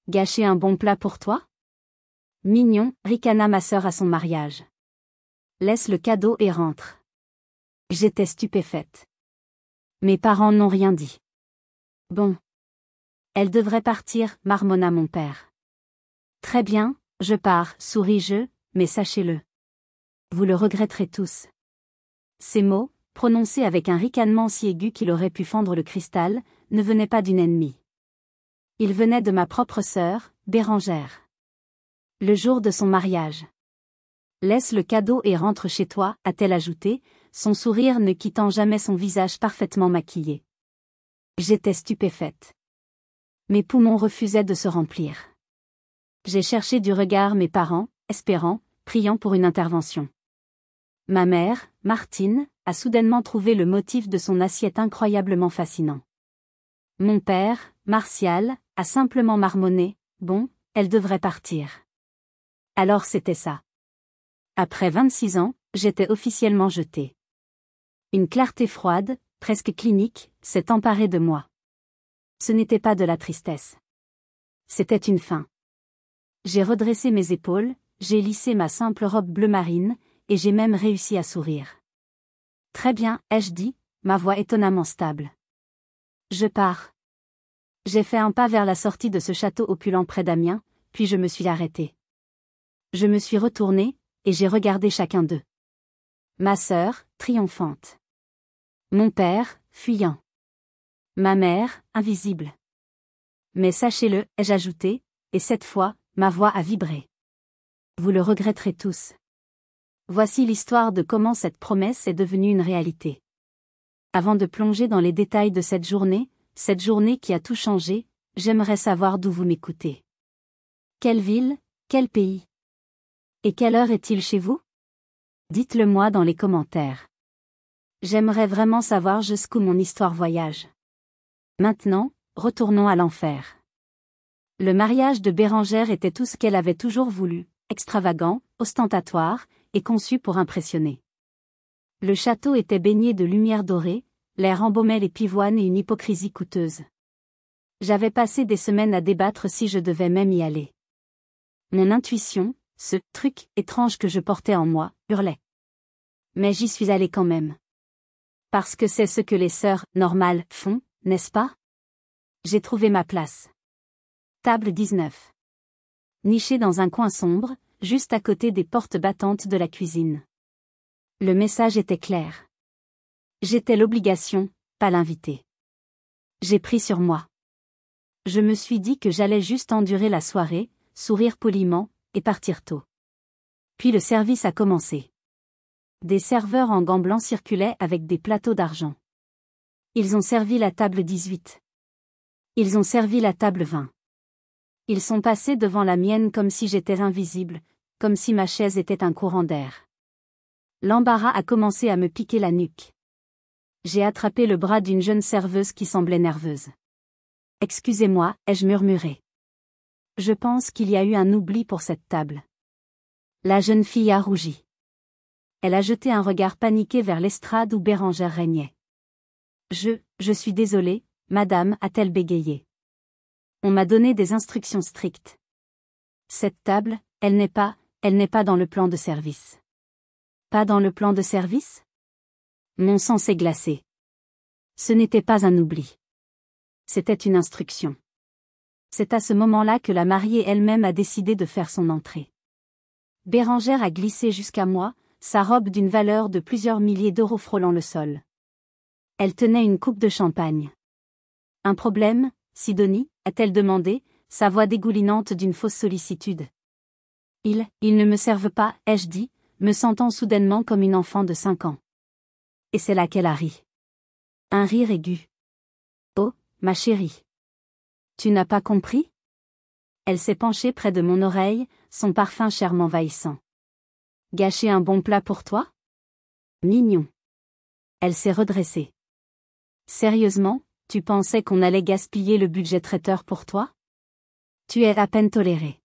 Gâcher un bon plat pour toi? Mignon, ricana ma sœur à son mariage. Laisse le cadeau et rentre. J'étais stupéfaite. Mes parents n'ont rien dit. Bon. Elle devrait partir, marmonna mon père. Très bien, je pars, souris-je, mais sachez-le. Vous le regretterez tous. Ces mots, prononcés avec un ricanement si aigu qu'il aurait pu fendre le cristal, ne venaient pas d'une ennemie. Ils venaient de ma propre sœur, Bérengère. Le jour de son mariage. Laisse le cadeau et rentre chez toi, a-t-elle ajouté, son sourire ne quittant jamais son visage parfaitement maquillé. J'étais stupéfaite. Mes poumons refusaient de se remplir. J'ai cherché du regard mes parents, espérant, priant pour une intervention. Ma mère, Martine, a soudainement trouvé le motif de son assiette incroyablement fascinant. Mon père, Martial, a simplement marmonné, bon, elle devrait partir. Alors c'était ça. Après 26 ans, j'étais officiellement jetée. Une clarté froide, presque clinique, s'est emparée de moi. Ce n'était pas de la tristesse. C'était une faim. J'ai redressé mes épaules, j'ai lissé ma simple robe bleu marine, et j'ai même réussi à sourire. Très bien, ai-je dit, ma voix étonnamment stable. Je pars. J'ai fait un pas vers la sortie de ce château opulent près d'Amiens, puis je me suis arrêtée. Je me suis retournée, et j'ai regardé chacun d'eux. Ma sœur, triomphante. Mon père, fuyant. Ma mère, invisible. Mais sachez-le, ai-je ajouté, et cette fois, ma voix a vibré. Vous le regretterez tous. Voici l'histoire de comment cette promesse est devenue une réalité. Avant de plonger dans les détails de cette journée qui a tout changé, j'aimerais savoir d'où vous m'écoutez. Quelle ville, quel pays? Et quelle heure est-il chez vous? Dites-le moi dans les commentaires. J'aimerais vraiment savoir jusqu'où mon histoire voyage. Maintenant, retournons à l'enfer. Le mariage de Bérengère était tout ce qu'elle avait toujours voulu, extravagant, ostentatoire, et conçu pour impressionner. Le château était baigné de lumière dorée, l'air embaumait les pivoines et une hypocrisie coûteuse. J'avais passé des semaines à débattre si je devais même y aller. Mon intuition, ce truc étrange que je portais en moi, hurlait. Mais j'y suis allée quand même. Parce que c'est ce que les sœurs normales font, n'est-ce pas? J'ai trouvé ma place. Table 19. Nichée dans un coin sombre, juste à côté des portes battantes de la cuisine. Le message était clair. J'étais l'obligation, pas l'invité. J'ai pris sur moi. Je me suis dit que j'allais juste endurer la soirée, sourire poliment, et partir tôt. Puis le service a commencé. Des serveurs en gants blancs circulaient avec des plateaux d'argent. Ils ont servi la table 18. Ils ont servi la table 20. Ils sont passés devant la mienne comme si j'étais invisible, comme si ma chaise était un courant d'air. L'embarras a commencé à me piquer la nuque. J'ai attrapé le bras d'une jeune serveuse qui semblait nerveuse. « Excusez-moi » ai-je murmuré. Je pense qu'il y a eu un oubli pour cette table. La jeune fille a rougi. Elle a jeté un regard paniqué vers l'estrade où Bérengère régnait. Je suis désolée, madame, a-t-elle bégayé. On m'a donné des instructions strictes. Cette table, elle n'est pas dans le plan de service. Pas dans le plan de service? Mon sang s'est glacé. Ce n'était pas un oubli. C'était une instruction. C'est à ce moment-là que la mariée elle-même a décidé de faire son entrée. Bérengère a glissé jusqu'à moi, sa robe d'une valeur de plusieurs milliers d'euros frôlant le sol. Elle tenait une coupe de champagne. Un problème, Sidonie, a-t-elle demandé, sa voix dégoulinante d'une fausse sollicitude. Ils ne me servent pas, ai-je dit, me sentant soudainement comme une enfant de 5 ans. Et c'est là qu'elle a ri. Un rire aigu. Oh, ma chérie. Tu n'as pas compris? Elle s'est penchée près de mon oreille, son parfum cher m'envahissant. Gâcher un bon plat pour toi? Mignon. Elle s'est redressée. Sérieusement, tu pensais qu'on allait gaspiller le budget traiteur pour toi? Tu es à peine toléré.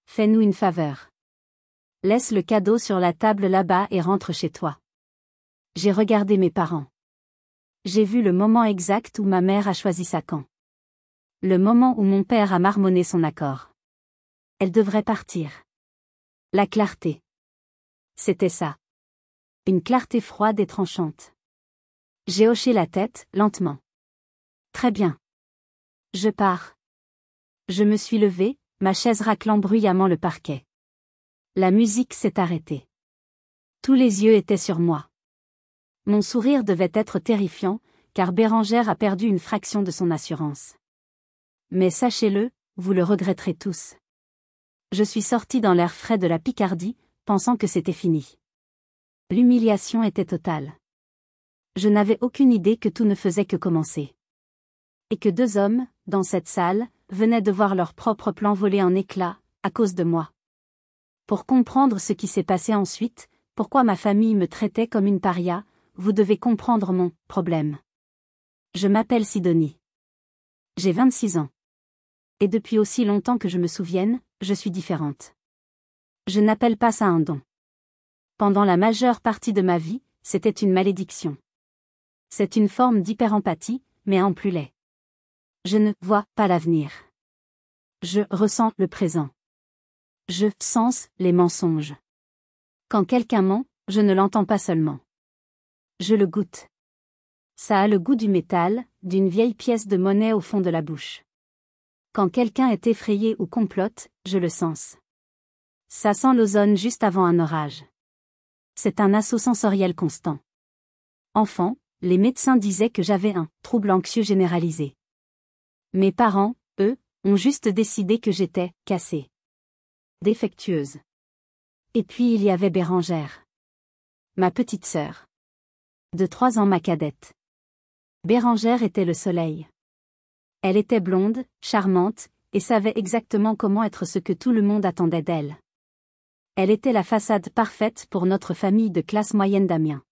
Fais-nous une faveur. Laisse le cadeau sur la table là-bas et rentre chez toi. J'ai regardé mes parents. J'ai vu le moment exact où ma mère a choisi sa camp. Le moment où mon père a marmonné son accord. Elle devrait partir. La clarté. C'était ça. Une clarté froide et tranchante. J'ai hoché la tête, lentement. Très bien. Je pars. Je me suis levée, ma chaise raclant bruyamment le parquet. La musique s'est arrêtée. Tous les yeux étaient sur moi. Mon sourire devait être terrifiant, car Bérengère a perdu une fraction de son assurance. Mais sachez-le, vous le regretterez tous. Je suis sortie dans l'air frais de la Picardie, pensant que c'était fini. L'humiliation était totale. Je n'avais aucune idée que tout ne faisait que commencer. Et que 2 hommes, dans cette salle, venaient de voir leur propre plan voler en éclats, à cause de moi. Pour comprendre ce qui s'est passé ensuite, pourquoi ma famille me traitait comme une paria, vous devez comprendre mon problème. Je m'appelle Sidonie. J'ai 26 ans. Et depuis aussi longtemps que je me souvienne, je suis différente. Je n'appelle pas ça un don. Pendant la majeure partie de ma vie, c'était une malédiction. C'est une forme d'hyperempathie, mais en plus laid. Je ne vois pas l'avenir. Je ressens le présent. Je sens les mensonges. Quand quelqu'un ment, je ne l'entends pas seulement. Je le goûte. Ça a le goût du métal, d'une vieille pièce de monnaie au fond de la bouche. Quand quelqu'un est effrayé ou complote, je le sens. Ça sent l'ozone juste avant un orage. C'est un assaut sensoriel constant. Enfant, les médecins disaient que j'avais un trouble anxieux généralisé. Mes parents, eux, ont juste décidé que j'étais cassée. Défectueuse. Et puis il y avait Bérengère. Ma petite sœur. De 3 ans ma cadette. Bérengère était le soleil. Elle était blonde, charmante, et savait exactement comment être ce que tout le monde attendait d'elle. Elle était la façade parfaite pour notre famille de classe moyenne d'Amiens.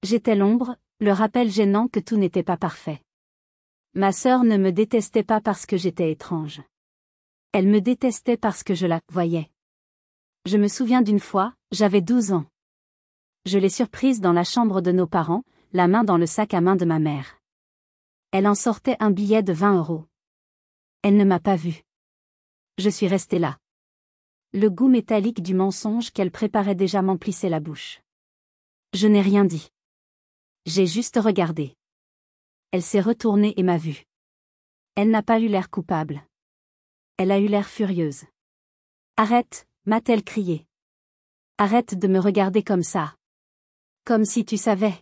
J'étais l'ombre, le rappel gênant que tout n'était pas parfait. Ma sœur ne me détestait pas parce que j'étais étrange. Elle me détestait parce que je la voyais. Je me souviens d'une fois, j'avais 12 ans. Je l'ai surprise dans la chambre de nos parents, la main dans le sac à main de ma mère. Elle en sortait un billet de 20 €. Elle ne m'a pas vue. Je suis restée là. Le goût métallique du mensonge qu'elle préparait déjà m'emplissait la bouche. Je n'ai rien dit. J'ai juste regardé. Elle s'est retournée et m'a vue. Elle n'a pas eu l'air coupable. Elle a eu l'air furieuse. Arrête, m'a-t-elle crié. Arrête de me regarder comme ça. Comme si tu savais.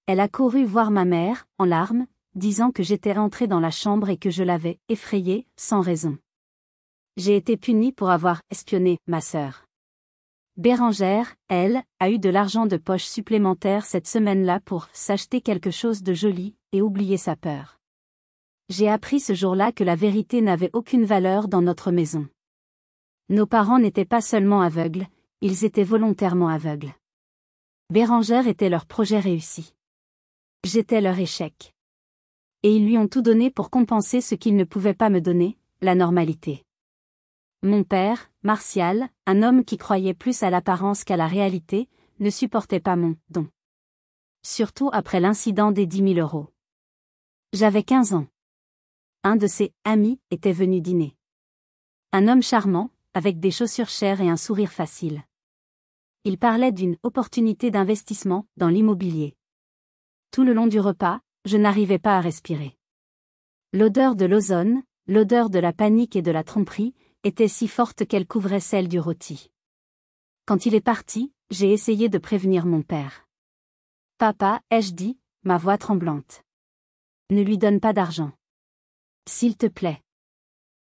Elle a couru voir ma mère, en larmes, disant que j'étais entrée dans la chambre et que je l'avais effrayée, sans raison. J'ai été punie pour avoir espionné ma sœur. Bérengère, elle, a eu de l'argent de poche supplémentaire cette semaine-là pour s'acheter quelque chose de joli, et oublier sa peur. J'ai appris ce jour-là que la vérité n'avait aucune valeur dans notre maison. Nos parents n'étaient pas seulement aveugles, ils étaient volontairement aveugles. Bérengère était leur projet réussi. J'étais leur échec. Et ils lui ont tout donné pour compenser ce qu'ils ne pouvaient pas me donner, la normalité. Mon père, Martial, un homme qui croyait plus à l'apparence qu'à la réalité, ne supportait pas mon don. Surtout après l'incident des 10 000 €. J'avais 15 ans. Un de ses amis était venu dîner. Un homme charmant, avec des chaussures chères et un sourire facile. Il parlait d'une opportunité d'investissement dans l'immobilier. Tout le long du repas, je n'arrivais pas à respirer. L'odeur de l'ozone, l'odeur de la panique et de la tromperie, était si forte qu'elle couvrait celle du rôti. Quand il est parti, j'ai essayé de prévenir mon père. Papa, ai-je dit, ma voix tremblante. Ne lui donne pas d'argent. S'il te plaît.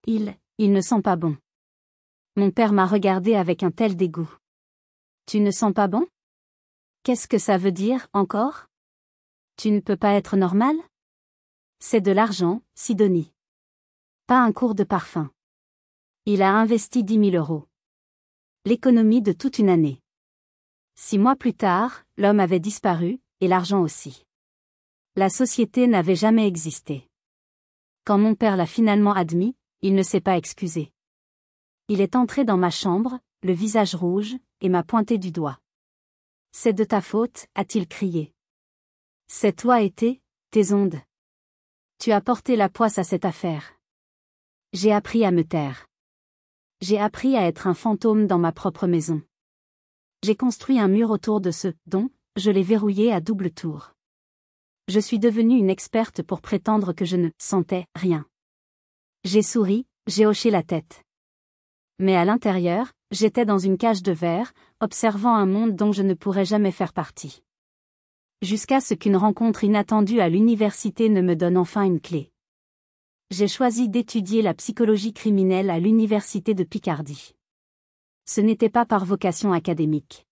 Il ne sent pas bon. Mon père m'a regardé avec un tel dégoût. Tu ne sens pas bon? Qu'est-ce que ça veut dire, encore? Tu ne peux pas être normal? C'est de l'argent, Sidonie. Pas un cours de parfum. Il a investi 10 000 €. L'économie de toute une année. 6 mois plus tard, l'homme avait disparu, et l'argent aussi. La société n'avait jamais existé. Quand mon père l'a finalement admis, il ne s'est pas excusé. Il est entré dans ma chambre, le visage rouge, et m'a pointé du doigt. C'est de ta faute, a-t-il crié. C'est toi et tes ondes. Tu as porté la poisse à cette affaire. J'ai appris à me taire. J'ai appris à être un fantôme dans ma propre maison. J'ai construit un mur autour de ce don, je l'ai verrouillé à double tour. Je suis devenue une experte pour prétendre que je ne sentais rien. J'ai souri, j'ai hoché la tête. Mais à l'intérieur, j'étais dans une cage de verre, observant un monde dont je ne pourrais jamais faire partie. Jusqu'à ce qu'une rencontre inattendue à l'université ne me donne enfin une clé. J'ai choisi d'étudier la psychologie criminelle à l'université de Picardie. Ce n'était pas par vocation académique.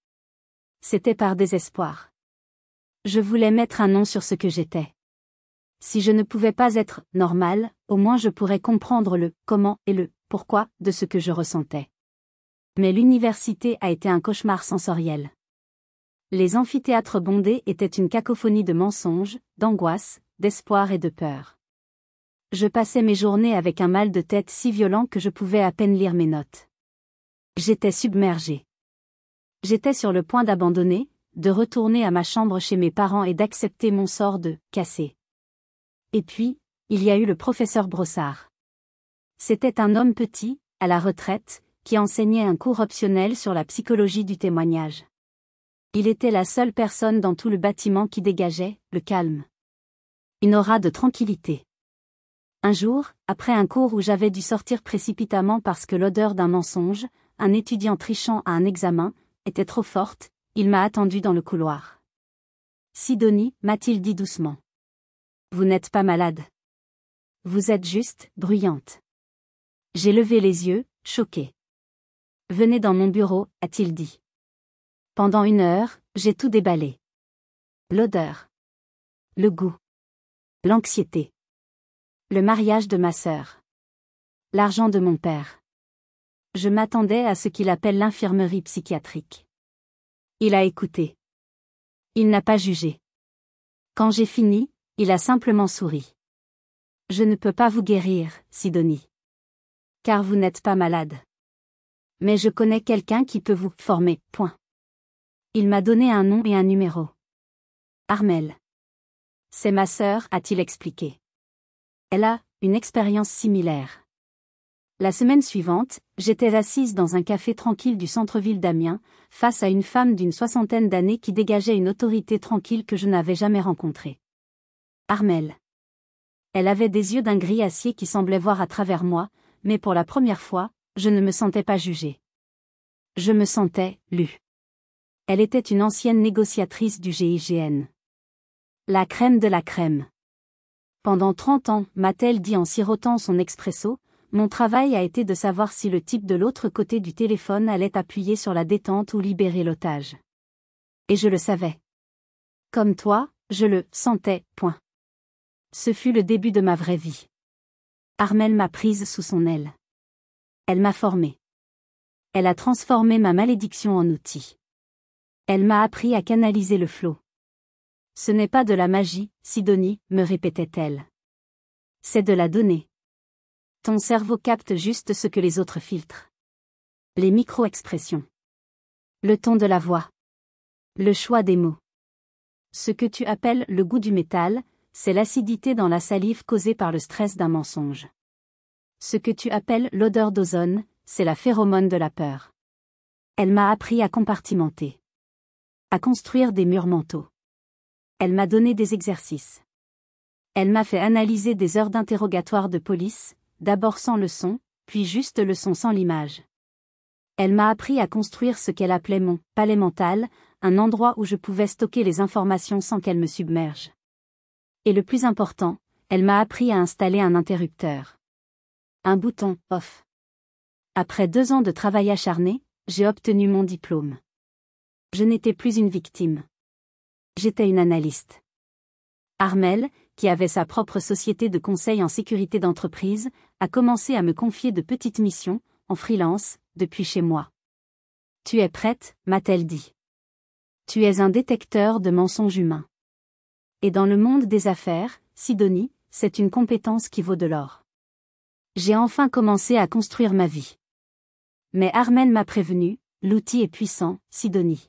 C'était par désespoir. Je voulais mettre un nom sur ce que j'étais. Si je ne pouvais pas être normal, au moins je pourrais comprendre le comment et le pourquoi de ce que je ressentais. Mais l'université a été un cauchemar sensoriel. Les amphithéâtres bondés étaient une cacophonie de mensonges, d'angoisse, d'espoir et de peur. Je passais mes journées avec un mal de tête si violent que je pouvais à peine lire mes notes. J'étais submergée. J'étais sur le point d'abandonner, de retourner à ma chambre chez mes parents et d'accepter mon sort de « cassé ». Et puis, il y a eu le professeur Brossard. C'était un homme petit, à la retraite, qui enseignait un cours optionnel sur la psychologie du témoignage. Il était la seule personne dans tout le bâtiment qui dégageait le calme. Une aura de tranquillité. Un jour, après un cours où j'avais dû sortir précipitamment parce que l'odeur d'un mensonge, un étudiant trichant à un examen, était trop forte, il m'a attendu dans le couloir. « Sidonie » m'a-t-il dit doucement. « Vous n'êtes pas malade. Vous êtes juste bruyante. » J'ai levé les yeux, choquée. « Venez dans mon bureau » a-t-il dit. Pendant 1 heure, j'ai tout déballé. L'odeur. Le goût. L'anxiété. Le mariage de ma sœur. L'argent de mon père. Je m'attendais à ce qu'il appelle l'infirmerie psychiatrique. Il a écouté. Il n'a pas jugé. Quand j'ai fini, il a simplement souri. Je ne peux pas vous guérir, Sidonie. Car vous n'êtes pas malade. Mais je connais quelqu'un qui peut vous former, point. Il m'a donné un nom et un numéro. Armelle. C'est ma sœur, a-t-il expliqué. Elle a une expérience similaire. La semaine suivante, j'étais assise dans un café tranquille du centre-ville d'Amiens, face à une femme d'une 60aine d'années qui dégageait une autorité tranquille que je n'avais jamais rencontrée. Armelle. Elle avait des yeux d'un gris acier qui semblaient voir à travers moi, mais pour la première fois, je ne me sentais pas jugée. Je me sentais lue. Elle était une ancienne négociatrice du GIGN. La crème de la crème. Pendant 30 ans, m'a-t-elle dit en sirotant son expresso, mon travail a été de savoir si le type de l'autre côté du téléphone allait appuyer sur la détente ou libérer l'otage. Et je le savais. Comme toi, je le sentais, point. Ce fut le début de ma vraie vie. Armelle m'a prise sous son aile. Elle m'a formée. Elle a transformé ma malédiction en outil. Elle m'a appris à canaliser le flot. Ce n'est pas de la magie, Sidonie, me répétait-elle. C'est de la donnée. Ton cerveau capte juste ce que les autres filtrent. Les micro-expressions. Le ton de la voix. Le choix des mots. Ce que tu appelles le goût du métal, c'est l'acidité dans la salive causée par le stress d'un mensonge. Ce que tu appelles l'odeur d'ozone, c'est la phéromone de la peur. Elle m'a appris à compartimenter. À construire des murs mentaux. Elle m'a donné des exercices. Elle m'a fait analyser des heures d'interrogatoire de police, d'abord sans le son, puis juste le son sans l'image. Elle m'a appris à construire ce qu'elle appelait mon palais mental, un endroit où je pouvais stocker les informations sans qu'elles me submergent. Et le plus important, elle m'a appris à installer un interrupteur. Un bouton « off ». Après 2 ans de travail acharné, j'ai obtenu mon diplôme. Je n'étais plus une victime. J'étais une analyste. Armelle, qui avait sa propre société de conseil en sécurité d'entreprise, a commencé à me confier de petites missions, en freelance, depuis chez moi. « Tu es prête ?» m'a-t-elle dit. « Tu es un détecteur de mensonges humains. Et dans le monde des affaires, Sidonie, c'est une compétence qui vaut de l'or. » J'ai enfin commencé à construire ma vie. Mais Armelle m'a prévenu, l'outil est puissant, Sidonie.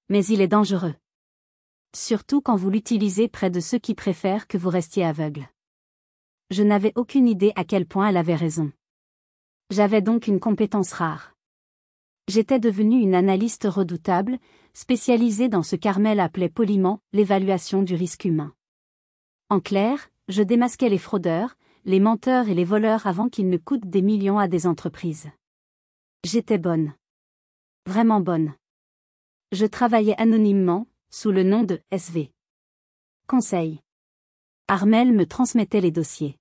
Mais il est dangereux. Surtout quand vous l'utilisez près de ceux qui préfèrent que vous restiez aveugle. Je n'avais aucune idée à quel point elle avait raison. J'avais donc une compétence rare. J'étais devenue une analyste redoutable, spécialisée dans ce qu'Armel appelait poliment l'évaluation du risque humain. En clair, je démasquais les fraudeurs, les menteurs et les voleurs avant qu'ils ne coûtent des millions à des entreprises. J'étais bonne. Vraiment bonne. Je travaillais anonymement, sous le nom de SV. Conseil. Armel me transmettait les dossiers.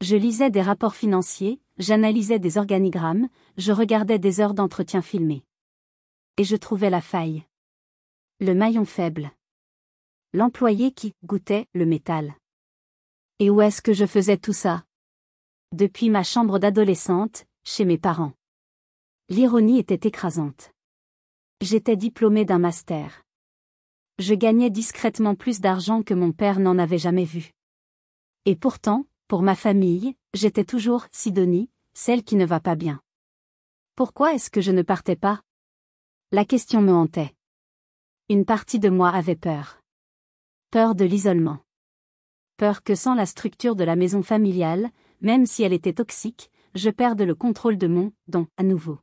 Je lisais des rapports financiers, j'analysais des organigrammes, je regardais des heures d'entretien filmés. Et je trouvais la faille. Le maillon faible. L'employé qui goûtait le métal. Et où est-ce que je faisais tout ça? Depuis ma chambre d'adolescente, chez mes parents. L'ironie était écrasante. J'étais diplômée d'un master. Je gagnais discrètement plus d'argent que mon père n'en avait jamais vu. Et pourtant, pour ma famille, j'étais toujours Sidonie, celle qui ne va pas bien. Pourquoi est-ce que je ne partais pas? La question me hantait. Une partie de moi avait peur. Peur de l'isolement. Peur que sans la structure de la maison familiale, même si elle était toxique, je perde le contrôle de mon don à nouveau.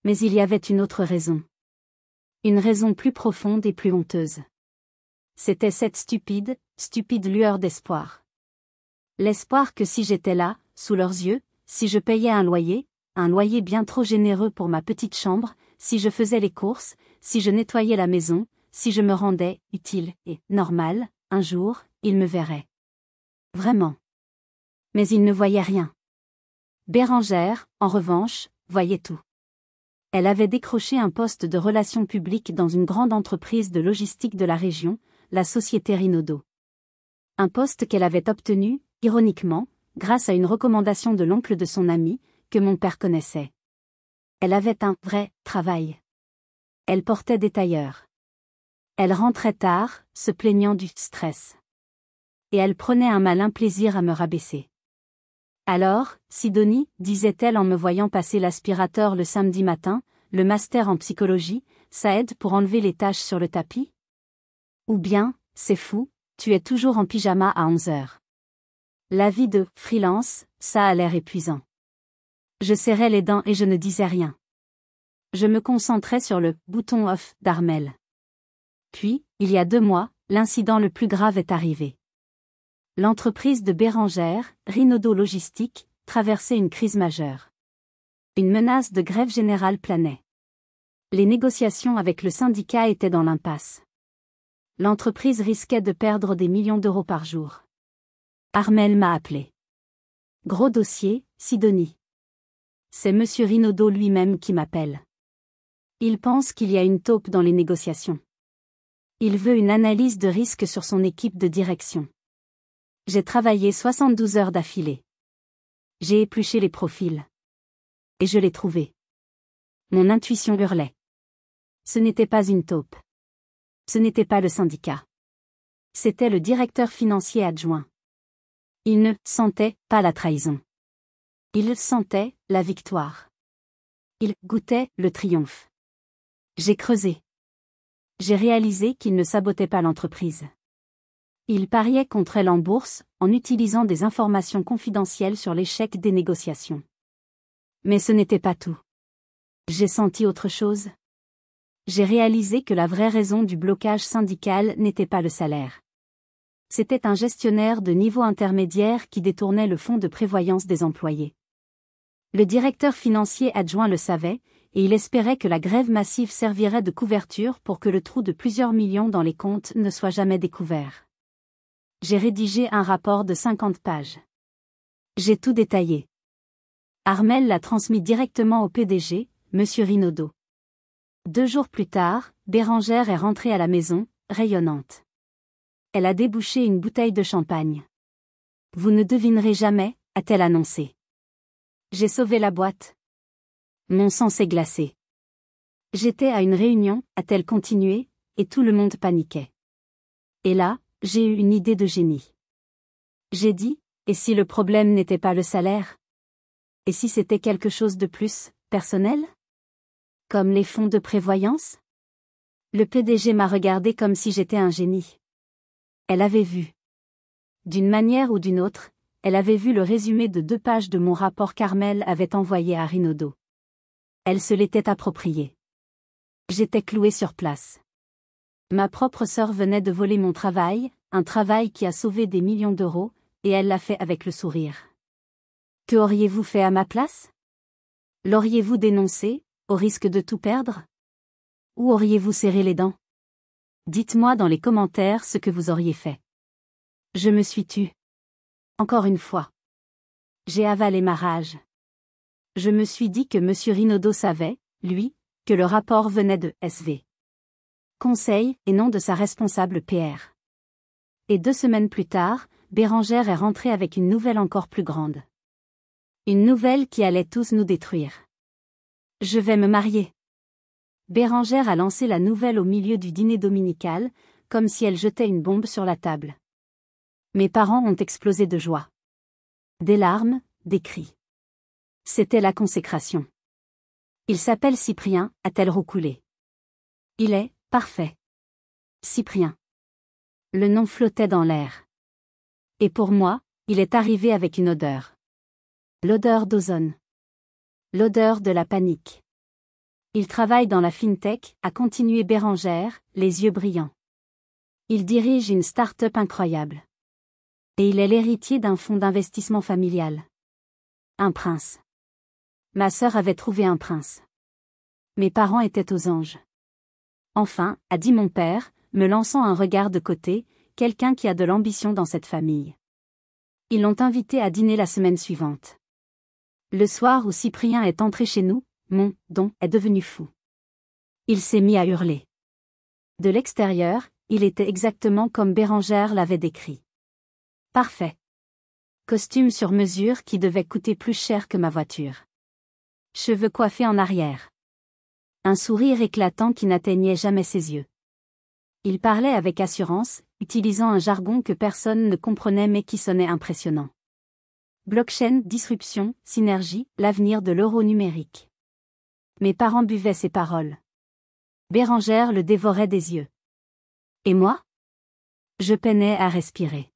Mais il y avait une autre raison. Une raison plus profonde et plus honteuse. C'était cette stupide lueur d'espoir. L'espoir que si j'étais là, sous leurs yeux, si je payais un loyer bien trop généreux pour ma petite chambre, si je faisais les courses, si je nettoyais la maison, si je me rendais utile et normal, un jour, ils me verraient. Vraiment. Mais ils ne voyaient rien. Bérengère, en revanche, voyait tout. Elle avait décroché un poste de relations publiques dans une grande entreprise de logistique de la région, la société Rinaudot. Un poste qu'elle avait obtenu, ironiquement, grâce à une recommandation de l'oncle de son ami, que mon père connaissait. Elle avait un vrai travail. Elle portait des tailleurs. Elle rentrait tard, se plaignant du stress. Et elle prenait un malin plaisir à me rabaisser. Alors, Sidonie, disait-elle en me voyant passer l'aspirateur le samedi matin, le master en psychologie, ça aide pour enlever les taches sur le tapis? Ou bien, c'est fou, tu es toujours en pyjama à 11h. La vie de freelance, ça a l'air épuisant. Je serrais les dents et je ne disais rien. Je me concentrais sur le bouton off d'Armel. Puis, il y a 2 mois, l'incident le plus grave est arrivé. L'entreprise de Bérengère, Rinaudot Logistique, traversait une crise majeure. Une menace de grève générale planait. Les négociations avec le syndicat étaient dans l'impasse. L'entreprise risquait de perdre des millions d'euros par jour. Armel m'a appelé. Gros dossier, Sidonie. C'est monsieur Rinaudot lui-même qui m'appelle. Il pense qu'il y a une taupe dans les négociations. Il veut une analyse de risque sur son équipe de direction. J'ai travaillé 72 heures d'affilée. J'ai épluché les profils. Et je l'ai trouvé. Mon intuition hurlait. Ce n'était pas une taupe. Ce n'était pas le syndicat. C'était le directeur financier adjoint. Il ne sentait pas la trahison. Il sentait la victoire. Il goûtait le triomphe. J'ai creusé. J'ai réalisé qu'il ne sabotait pas l'entreprise. Il pariait contre elle en bourse, en utilisant des informations confidentielles sur l'échec des négociations. Mais ce n'était pas tout. J'ai senti autre chose. J'ai réalisé que la vraie raison du blocage syndical n'était pas le salaire. C'était un gestionnaire de niveau intermédiaire qui détournait le fonds de prévoyance des employés. Le directeur financier adjoint le savait, et il espérait que la grève massive servirait de couverture pour que le trou de plusieurs millions dans les comptes ne soit jamais découvert. J'ai rédigé un rapport de 50 pages. J'ai tout détaillé. Armel l'a transmis directement au PDG, monsieur Rinaudot. 2 jours plus tard, Bérengère est rentrée à la maison, rayonnante. Elle a débouché une bouteille de champagne. Vous ne devinerez jamais, a-t-elle annoncé. J'ai sauvé la boîte. Mon sang s'est glacé. J'étais à une réunion, a-t-elle continué, et tout le monde paniquait. Et là, j'ai eu une idée de génie. J'ai dit, et si le problème n'était pas le salaire? Et si c'était quelque chose de plus, personnel? Comme les fonds de prévoyance? Le PDG m'a regardé comme si j'étais un génie. Elle avait vu. D'une manière ou d'une autre, elle avait vu le résumé de 2 pages de mon rapport qu'Armel avait envoyé à Renaudot. Elle se l'était approprié. J'étais cloué sur place. Ma propre sœur venait de voler mon travail, un travail qui a sauvé des millions d'euros, et elle l'a fait avec le sourire. Que auriez-vous fait à ma place? L'auriez-vous dénoncé, au risque de tout perdre? Ou auriez-vous serré les dents? Dites-moi dans les commentaires ce que vous auriez fait. Je me suis tue. Encore une fois. J'ai avalé ma rage. Je me suis dit que M. Renaudot savait, lui, que le rapport venait de SV. Conseil et non de sa responsable PR. Et 2 semaines plus tard, Bérangère est rentrée avec une nouvelle encore plus grande. Une nouvelle qui allait tous nous détruire. Je vais me marier. Bérangère a lancé la nouvelle au milieu du dîner dominical, comme si elle jetait une bombe sur la table. Mes parents ont explosé de joie. Des larmes, des cris. C'était la consécration. Il s'appelle Cyprien, a-t-elle roucoulé. Il est parfait. Cyprien. Le nom flottait dans l'air. Et pour moi, il est arrivé avec une odeur. L'odeur d'ozone. L'odeur de la panique. Il travaille dans la fintech, a continué Bérangère, les yeux brillants. Il dirige une start-up incroyable. Et il est l'héritier d'un fonds d'investissement familial. Un prince. Ma sœur avait trouvé un prince. Mes parents étaient aux anges. Enfin, a dit mon père, me lançant un regard de côté, quelqu'un qui a de l'ambition dans cette famille. Ils l'ont invité à dîner la semaine suivante. Le soir où Cyprien est entré chez nous, mon don est devenu fou. Il s'est mis à hurler. De l'extérieur, il était exactement comme Bérangère l'avait décrit. Parfait. Costume sur mesure qui devait coûter plus cher que ma voiture. Cheveux coiffés en arrière. Un sourire éclatant qui n'atteignait jamais ses yeux. Il parlait avec assurance, utilisant un jargon que personne ne comprenait mais qui sonnait impressionnant. Blockchain, disruption, synergie, l'avenir de l'euro numérique. Mes parents buvaient ses paroles. Bérangère le dévorait des yeux. Et moi? Je peinais à respirer.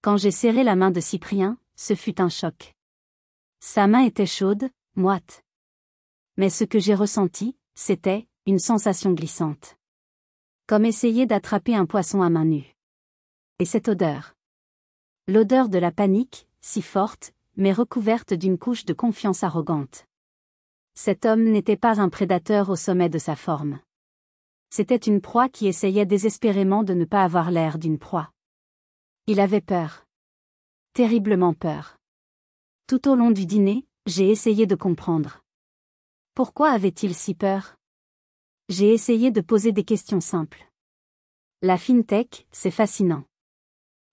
Quand j'ai serré la main de Cyprien, ce fut un choc. Sa main était chaude, moite. Mais ce que j'ai ressenti, c'était une sensation glissante. Comme essayer d'attraper un poisson à main nue. Et cette odeur. L'odeur de la panique, si forte, mais recouverte d'une couche de confiance arrogante. Cet homme n'était pas un prédateur au sommet de sa forme. C'était une proie qui essayait désespérément de ne pas avoir l'air d'une proie. Il avait peur. Terriblement peur. Tout au long du dîner, j'ai essayé de comprendre. Pourquoi avait-il si peur? J'ai essayé de poser des questions simples. La fintech, c'est fascinant.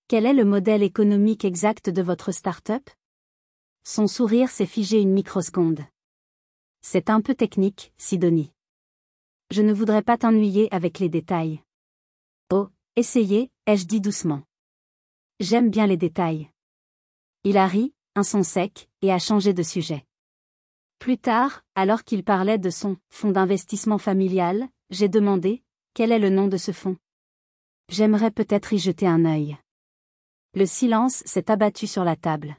Quel est le modèle économique exact de votre start-up? Son sourire s'est figé une microseconde. C'est un peu technique, Sidonie. Je ne voudrais pas t'ennuyer avec les détails. Oh, essayez, ai-je dit doucement. J'aime bien les détails. Il a ri, un son sec, et a changé de sujet. Plus tard, alors qu'il parlait de son fonds d'investissement familial, j'ai demandé, quel est le nom de ce fonds? J'aimerais peut-être y jeter un œil. Le silence s'est abattu sur la table.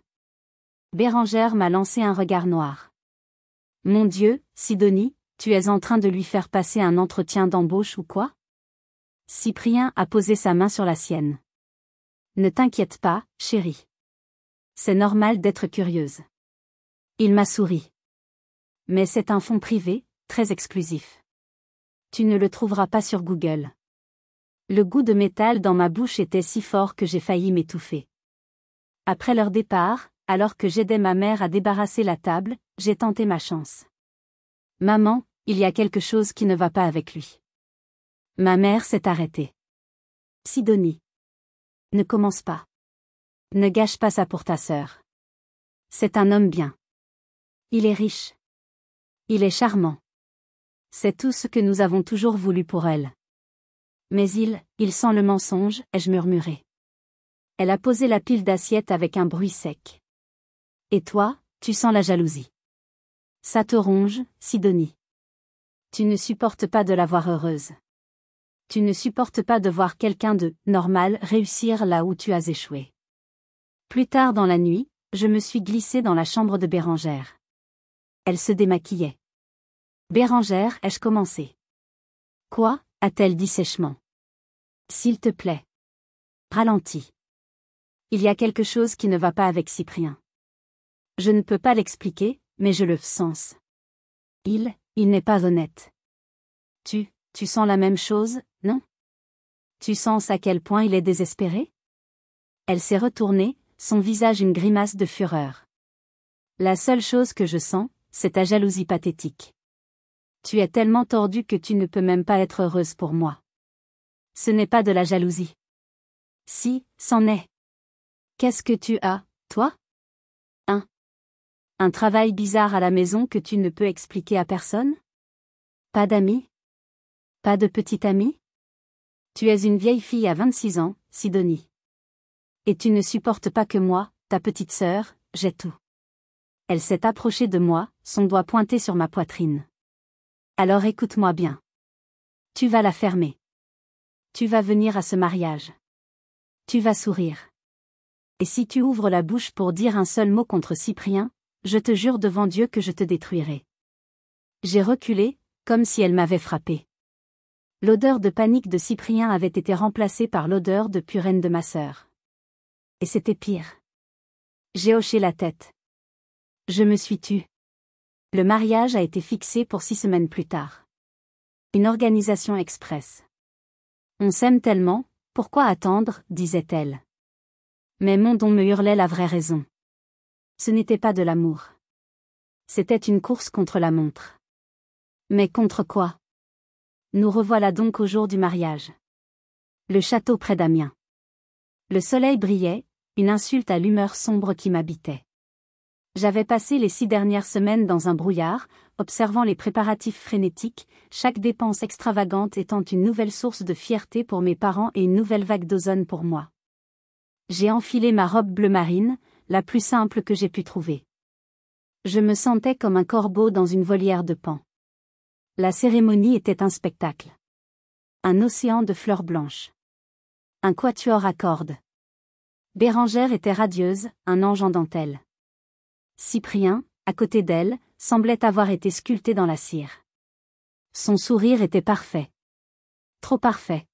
Bérangère m'a lancé un regard noir. Mon Dieu, Sidonie, tu es en train de lui faire passer un entretien d'embauche ou quoi? Cyprien a posé sa main sur la sienne. Ne t'inquiète pas, chérie. C'est normal d'être curieuse. Il m'a souri. Mais c'est un fonds privé, très exclusif. Tu ne le trouveras pas sur Google. Le goût de métal dans ma bouche était si fort que j'ai failli m'étouffer. Après leur départ, alors que j'aidais ma mère à débarrasser la table, j'ai tenté ma chance. Maman, il y a quelque chose qui ne va pas avec lui. Ma mère s'est arrêtée. Sidonie. Ne commence pas. Ne gâche pas ça pour ta sœur. C'est un homme bien. Il est riche. Il est charmant. C'est tout ce que nous avons toujours voulu pour elle. Mais il sent le mensonge, ai-je murmuré. Elle a posé la pile d'assiettes avec un bruit sec. Et toi, tu sens la jalousie. Ça te ronge, Sidonie. Tu ne supportes pas de la voir heureuse. Tu ne supportes pas de voir quelqu'un de normal réussir là où tu as échoué. Plus tard dans la nuit, je me suis glissée dans la chambre de Bérengère. Elle se démaquillait. Bérengère, ai-je commencé. Quoi, a-t-elle dit sèchement. S'il te plaît. Ralentis. Il y a quelque chose qui ne va pas avec Cyprien. Je ne peux pas l'expliquer, mais je le sens. Il n'est pas honnête. Tu sens la même chose, non? Tu sens à quel point il est désespéré? Elle s'est retournée, son visage une grimace de fureur. La seule chose que je sens, c'est ta jalousie pathétique. Tu es tellement tordue que tu ne peux même pas être heureuse pour moi. Ce n'est pas de la jalousie. Si, c'en est. Qu'est-ce que tu as, toi? Un travail bizarre à la maison que tu ne peux expliquer à personne? Pas d'amis? Pas de petite amie? Tu es une vieille fille à 26 ans, Sidonie. Et tu ne supportes pas que moi, ta petite sœur, j'ai tout. Elle s'est approchée de moi, son doigt pointé sur ma poitrine. Alors écoute-moi bien. Tu vas la fermer. Tu vas venir à ce mariage. Tu vas sourire. Et si tu ouvres la bouche pour dire un seul mot contre Cyprien, je te jure devant Dieu que je te détruirai. J'ai reculé, comme si elle m'avait frappé. L'odeur de panique de Cyprien avait été remplacée par l'odeur de purène de ma sœur. Et c'était pire. J'ai hoché la tête. Je me suis tue. Le mariage a été fixé pour 6 semaines plus tard. Une organisation express. On s'aime tellement, pourquoi attendre, disait-elle. Mais mon don me hurlait la vraie raison. Ce n'était pas de l'amour. C'était une course contre la montre. Mais contre quoi? Nous revoilà donc au jour du mariage. Le château près d'Amiens. Le soleil brillait, une insulte à l'humeur sombre qui m'habitait. J'avais passé les 6 dernières semaines dans un brouillard, observant les préparatifs frénétiques, chaque dépense extravagante étant une nouvelle source de fierté pour mes parents et une nouvelle vague d'ozone pour moi. J'ai enfilé ma robe bleu marine, la plus simple que j'ai pu trouver. Je me sentais comme un corbeau dans une volière de paon. La cérémonie était un spectacle. Un océan de fleurs blanches. Un quatuor à cordes. Bérengère était radieuse, un ange en dentelle. Cyprien, à côté d'elle, semblait avoir été sculpté dans la cire. Son sourire était parfait. Trop parfait.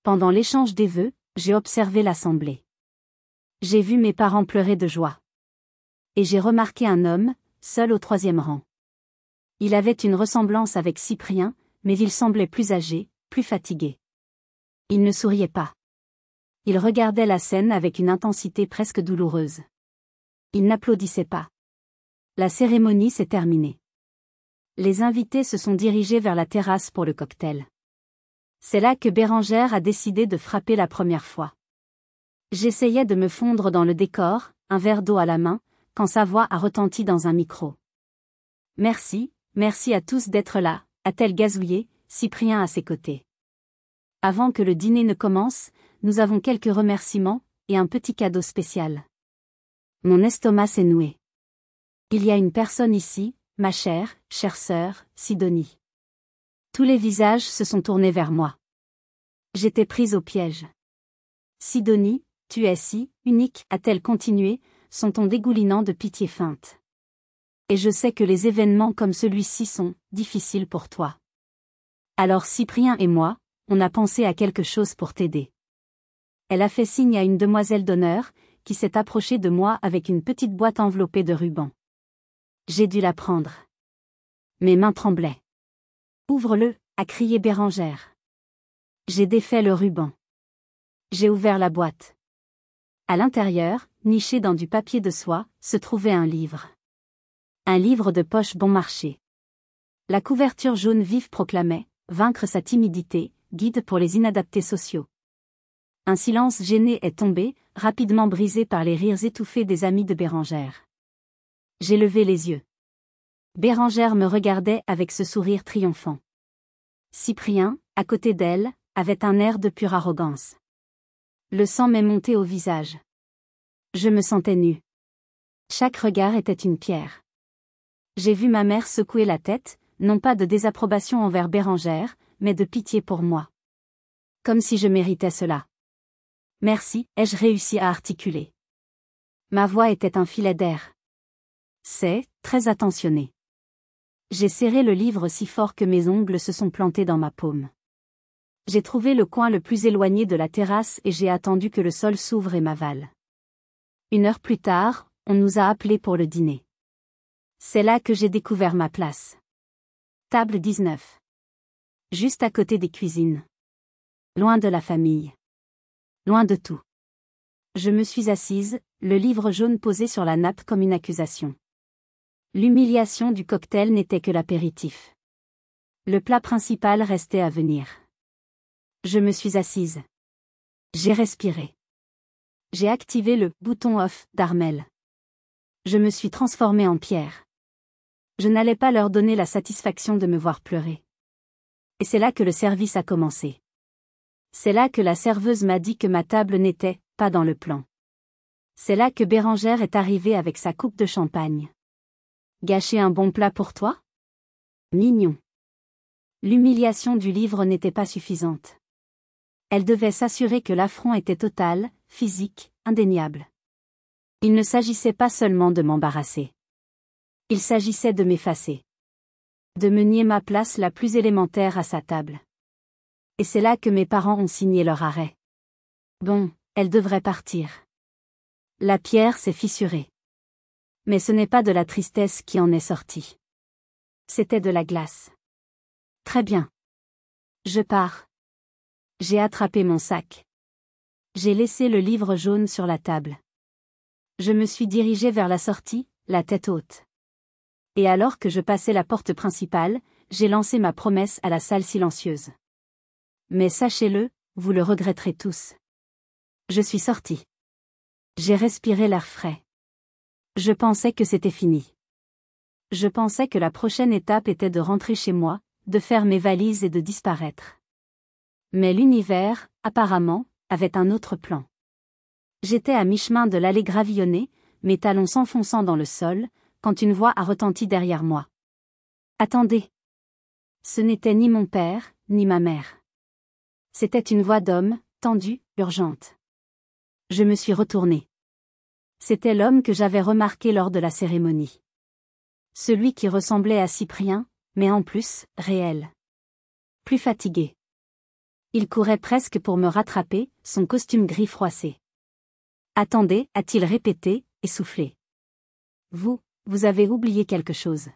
Pendant l'échange des vœux, j'ai observé l'assemblée. J'ai vu mes parents pleurer de joie. Et j'ai remarqué un homme, seul au 3e rang. Il avait une ressemblance avec Cyprien, mais il semblait plus âgé, plus fatigué. Il ne souriait pas. Il regardait la scène avec une intensité presque douloureuse. Il n'applaudissait pas. La cérémonie s'est terminée. Les invités se sont dirigés vers la terrasse pour le cocktail. C'est là que Bérengère a décidé de frapper la première fois. J'essayais de me fondre dans le décor, un verre d'eau à la main, quand sa voix a retenti dans un micro. Merci à tous d'être là, a-t-elle gazouillé, Cyprien à ses côtés. Avant que le dîner ne commence, nous avons quelques remerciements, et un petit cadeau spécial. Mon estomac s'est noué. Il y a une personne ici, ma chère sœur, Sidonie. Tous les visages se sont tournés vers moi. J'étais prise au piège. Sidonie, tu es si unique, a-t-elle continué, son ton dégoulinant de pitié feinte. Et je sais que les événements comme celui-ci sont difficiles pour toi. Alors Cyprien et moi, on a pensé à quelque chose pour t'aider. Elle a fait signe à une demoiselle d'honneur, qui s'est approchée de moi avec une petite boîte enveloppée de rubans. J'ai dû la prendre. Mes mains tremblaient. Ouvre-le, a crié Bérengère. J'ai défait le ruban. J'ai ouvert la boîte. À l'intérieur, niché dans du papier de soie, se trouvait un livre. Un livre de poche bon marché. La couverture jaune vive proclamait « Vaincre sa timidité, guide pour les inadaptés sociaux ». Un silence gêné est tombé, rapidement brisé par les rires étouffés des amis de Bérengère. J'ai levé les yeux. Bérengère me regardait avec ce sourire triomphant. Cyprien, à côté d'elle, avait un air de pure arrogance. Le sang m'est monté au visage. Je me sentais nue. Chaque regard était une pierre. J'ai vu ma mère secouer la tête, non pas de désapprobation envers Bérengère, mais de pitié pour moi. Comme si je méritais cela. Merci, ai-je réussi à articuler. Ma voix était un filet d'air. C'est, très attentionné. J'ai serré le livre si fort que mes ongles se sont plantés dans ma paume. J'ai trouvé le coin le plus éloigné de la terrasse et j'ai attendu que le sol s'ouvre et m'avale. 1 heure plus tard, on nous a appelés pour le dîner. C'est là que j'ai découvert ma place. Table 19. Juste à côté des cuisines. Loin de la famille. Loin de tout. Je me suis assise, le livre jaune posé sur la nappe comme une accusation. L'humiliation du cocktail n'était que l'apéritif. Le plat principal restait à venir. Je me suis assise. J'ai respiré. J'ai activé le bouton off d'Armel. Je me suis transformée en pierre. Je n'allais pas leur donner la satisfaction de me voir pleurer. Et c'est là que le service a commencé. C'est là que la serveuse m'a dit que ma table n'était pas dans le plan. C'est là que Bérangère est arrivée avec sa coupe de champagne. Gâcher un bon plat pour toi? Mignon. L'humiliation du livre n'était pas suffisante. Elle devait s'assurer que l'affront était total, physique, indéniable. Il ne s'agissait pas seulement de m'embarrasser. Il s'agissait de m'effacer. De me nier ma place la plus élémentaire à sa table. Et c'est là que mes parents ont signé leur arrêt. Bon, elle devrait partir. La pierre s'est fissurée. Mais ce n'est pas de la tristesse qui en est sortie. C'était de la glace. Très bien. Je pars. J'ai attrapé mon sac. J'ai laissé le livre jaune sur la table. Je me suis dirigée vers la sortie, la tête haute. Et alors que je passais la porte principale, j'ai lancé ma promesse à la salle silencieuse. Mais sachez-le, vous le regretterez tous. Je suis sortie. J'ai respiré l'air frais. Je pensais que c'était fini. Je pensais que la prochaine étape était de rentrer chez moi, de faire mes valises et de disparaître. Mais l'univers, apparemment, avait un autre plan. J'étais à mi-chemin de l'allée gravillonnée, mes talons s'enfonçant dans le sol, quand une voix a retenti derrière moi. Attendez. Ce n'était ni mon père, ni ma mère. C'était une voix d'homme, tendue, urgente. Je me suis retournée. C'était l'homme que j'avais remarqué lors de la cérémonie. Celui qui ressemblait à Cyprien, mais en plus, réel. Plus fatigué. Il courait presque pour me rattraper, son costume gris froissé. Attendez, a-t-il répété, essoufflé. Vous avez oublié quelque chose.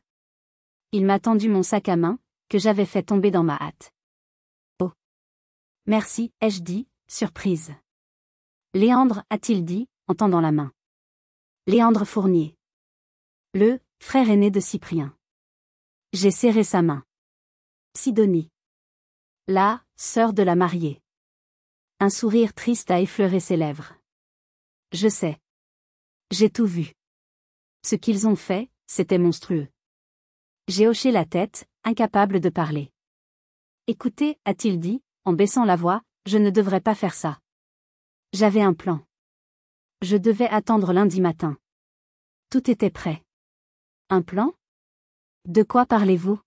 Il m'a tendu mon sac à main, que j'avais fait tomber dans ma hâte. Oh. Merci, ai-je dit, surprise. Léandre, a-t-il dit, en tendant la main. Léandre Fournier. Le frère aîné de Cyprien. J'ai serré sa main. Sidonie. La sœur de la mariée. Un sourire triste a effleuré ses lèvres. Je sais. J'ai tout vu. Ce qu'ils ont fait, c'était monstrueux. J'ai hoché la tête, incapable de parler. Écoutez, a-t-il dit, en baissant la voix, je ne devrais pas faire ça. J'avais un plan. Je devais attendre lundi matin. Tout était prêt. Un plan? De quoi parlez-vous?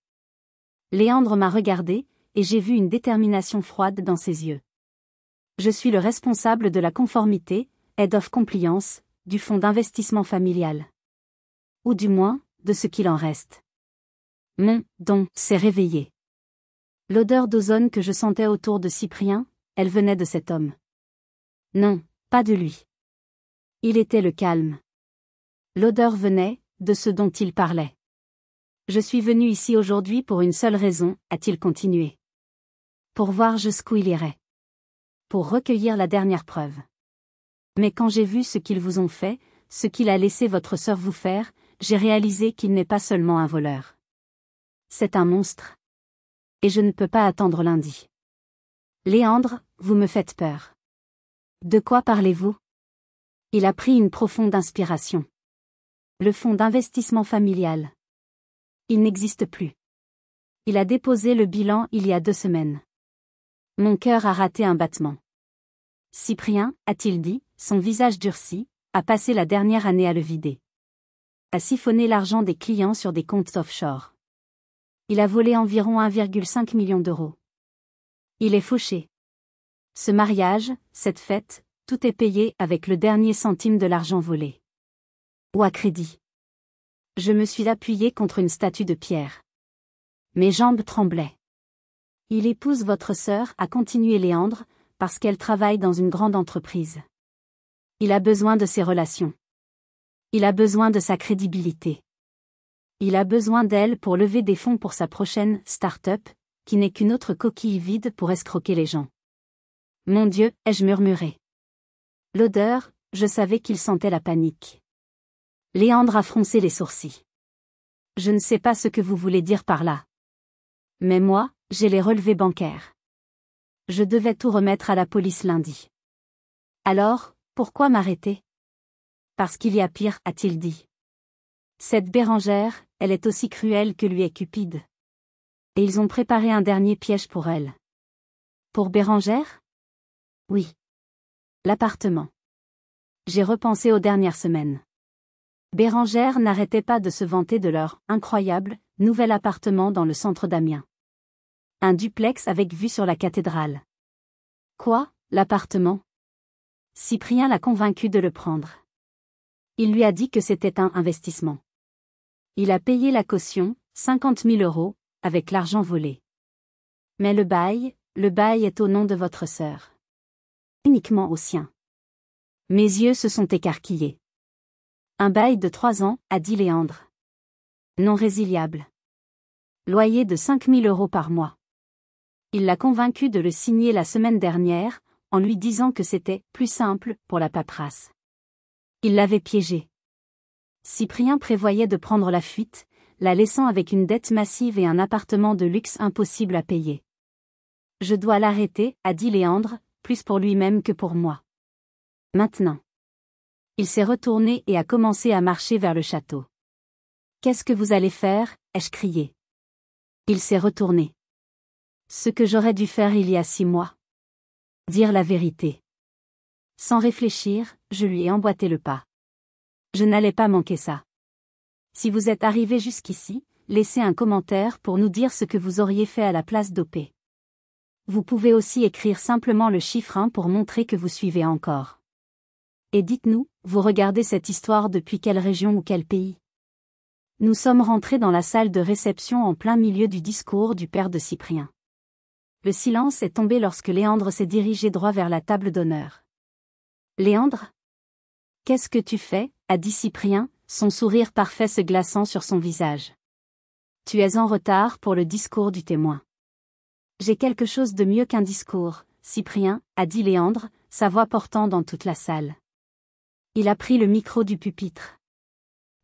Léandre m'a regardé, et j'ai vu une détermination froide dans ses yeux. Je suis le responsable de la conformité, Head of Compliance, du fonds d'investissement familial. Ou du moins, de ce qu'il en reste. Mon don s'est réveillé. L'odeur d'ozone que je sentais autour de Cyprien, elle venait de cet homme. Non, pas de lui. Il était le calme. L'odeur venait de ce dont il parlait. Je suis venu ici aujourd'hui pour une seule raison, a-t-il continué. Pour voir jusqu'où il irait. Pour recueillir la dernière preuve. Mais quand j'ai vu ce qu'ils vous ont fait, ce qu'il a laissé votre sœur vous faire, j'ai réalisé qu'il n'est pas seulement un voleur. C'est un monstre. Et je ne peux pas attendre lundi. Léandre, vous me faites peur. De quoi parlez-vous? Il a pris une profonde inspiration. Le fonds d'investissement familial. Il n'existe plus. Il a déposé le bilan il y a 2 semaines. Mon cœur a raté un battement. Cyprien, a-t-il dit, son visage durci, a passé la dernière année à le vider. A siphonné l'argent des clients sur des comptes offshore. Il a volé environ 1,5 million d'euros. Il est fauché. Ce mariage, cette fête, tout est payé avec le dernier centime de l'argent volé. Ou à crédit. Je me suis appuyée contre une statue de pierre. Mes jambes tremblaient. Il épouse votre sœur, a continué Léandre, parce qu'elle travaille dans une grande entreprise. Il a besoin de ses relations. Il a besoin de sa crédibilité. Il a besoin d'elle pour lever des fonds pour sa prochaine start-up, qui n'est qu'une autre coquille vide pour escroquer les gens. Mon Dieu, ai-je murmuré. L'odeur, je savais qu'il sentait la panique. Léandre a froncé les sourcils. Je ne sais pas ce que vous voulez dire par là. Mais moi, j'ai les relevés bancaires. Je devais tout remettre à la police lundi. Alors, pourquoi m'arrêter? Parce qu'il y a pire, a-t-il dit. Cette Bérengère, elle est aussi cruelle que lui est Cupide. Et ils ont préparé un dernier piège pour elle. Pour Bérengère? Oui. L'appartement. J'ai repensé aux dernières semaines. Bérengère n'arrêtait pas de se vanter de leur incroyable nouvel appartement dans le centre d'Amiens. Un duplex avec vue sur la cathédrale. Quoi, l'appartement? Cyprien l'a convaincu de le prendre. Il lui a dit que c'était un investissement. Il a payé la caution, 50 000 €, avec l'argent volé. Mais le bail est au nom de votre sœur. Uniquement au sien. Mes yeux se sont écarquillés. Un bail de 3 ans, a dit Léandre. Non résiliable. Loyer de 5 000 € par mois. Il l'a convaincu de le signer la semaine dernière, en lui disant que c'était plus simple pour la paperasse. Il l'avait piégé. Cyprien prévoyait de prendre la fuite, la laissant avec une dette massive et un appartement de luxe impossible à payer. Je dois l'arrêter, a dit Léandre, plus pour lui-même que pour moi. Maintenant. Il s'est retourné et a commencé à marcher vers le château. Qu'est-ce que vous allez faire? Ai-je crié. Il s'est retourné. Ce que j'aurais dû faire il y a 6 mois. Dire la vérité. Sans réfléchir, je lui ai emboîté le pas. Je n'allais pas manquer ça. Si vous êtes arrivé jusqu'ici, laissez un commentaire pour nous dire ce que vous auriez fait à la place d'OP. Vous pouvez aussi écrire simplement le chiffre 1 pour montrer que vous suivez encore. Et dites-nous, vous regardez cette histoire depuis quelle région ou quel pays? Nous sommes rentrés dans la salle de réception en plein milieu du discours du père de Cyprien. Le silence est tombé lorsque Léandre s'est dirigé droit vers la table d'honneur. Léandre? Qu'est-ce que tu fais? A dit Cyprien, son sourire parfait se glaçant sur son visage. Tu es en retard pour le discours du témoin. J'ai quelque chose de mieux qu'un discours, Cyprien, a dit Léandre, sa voix portant dans toute la salle. Il a pris le micro du pupitre.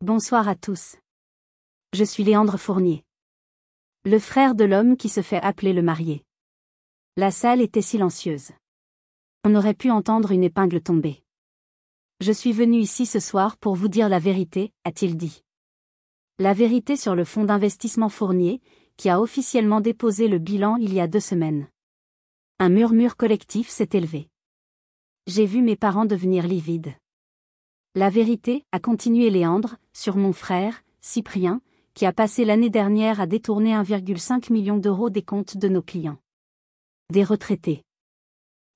Bonsoir à tous. Je suis Léandre Fournier. Le frère de l'homme qui se fait appeler le marié. La salle était silencieuse. On aurait pu entendre une épingle tomber. Je suis venu ici ce soir pour vous dire la vérité, a-t-il dit. La vérité sur le fonds d'investissement Fournier, qui a officiellement déposé le bilan il y a 2 semaines. Un murmure collectif s'est élevé. J'ai vu mes parents devenir livides. La vérité, a continué Léandre, sur mon frère, Cyprien, qui a passé l'année dernière à détourner 1,5 million d'euros des comptes de nos clients. Des retraités.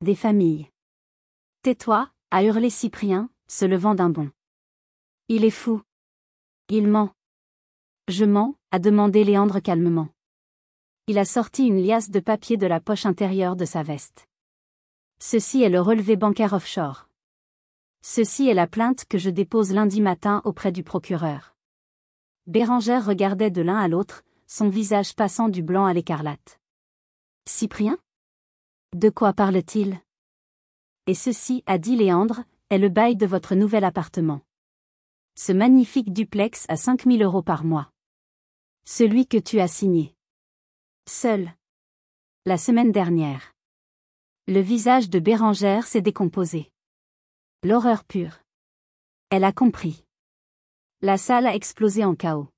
Des familles. Tais-toi, a hurlé Cyprien, se levant d'un bond. Il est fou. Il ment. Je mens, a demandé Léandre calmement. Il a sorti une liasse de papier de la poche intérieure de sa veste. Ceci est le relevé bancaire offshore. Ceci est la plainte que je dépose lundi matin auprès du procureur. Bérengère regardait de l'un à l'autre, son visage passant du blanc à l'écarlate. Cyprien? De quoi parle-t-il? Et ceci, a dit Léandre, est le bail de votre nouvel appartement. Ce magnifique duplex à 5 000 € par mois. Celui que tu as signé. Seul. La semaine dernière. Le visage de Bérengère s'est décomposé. L'horreur pure. Elle a compris. La salle a explosé en chaos.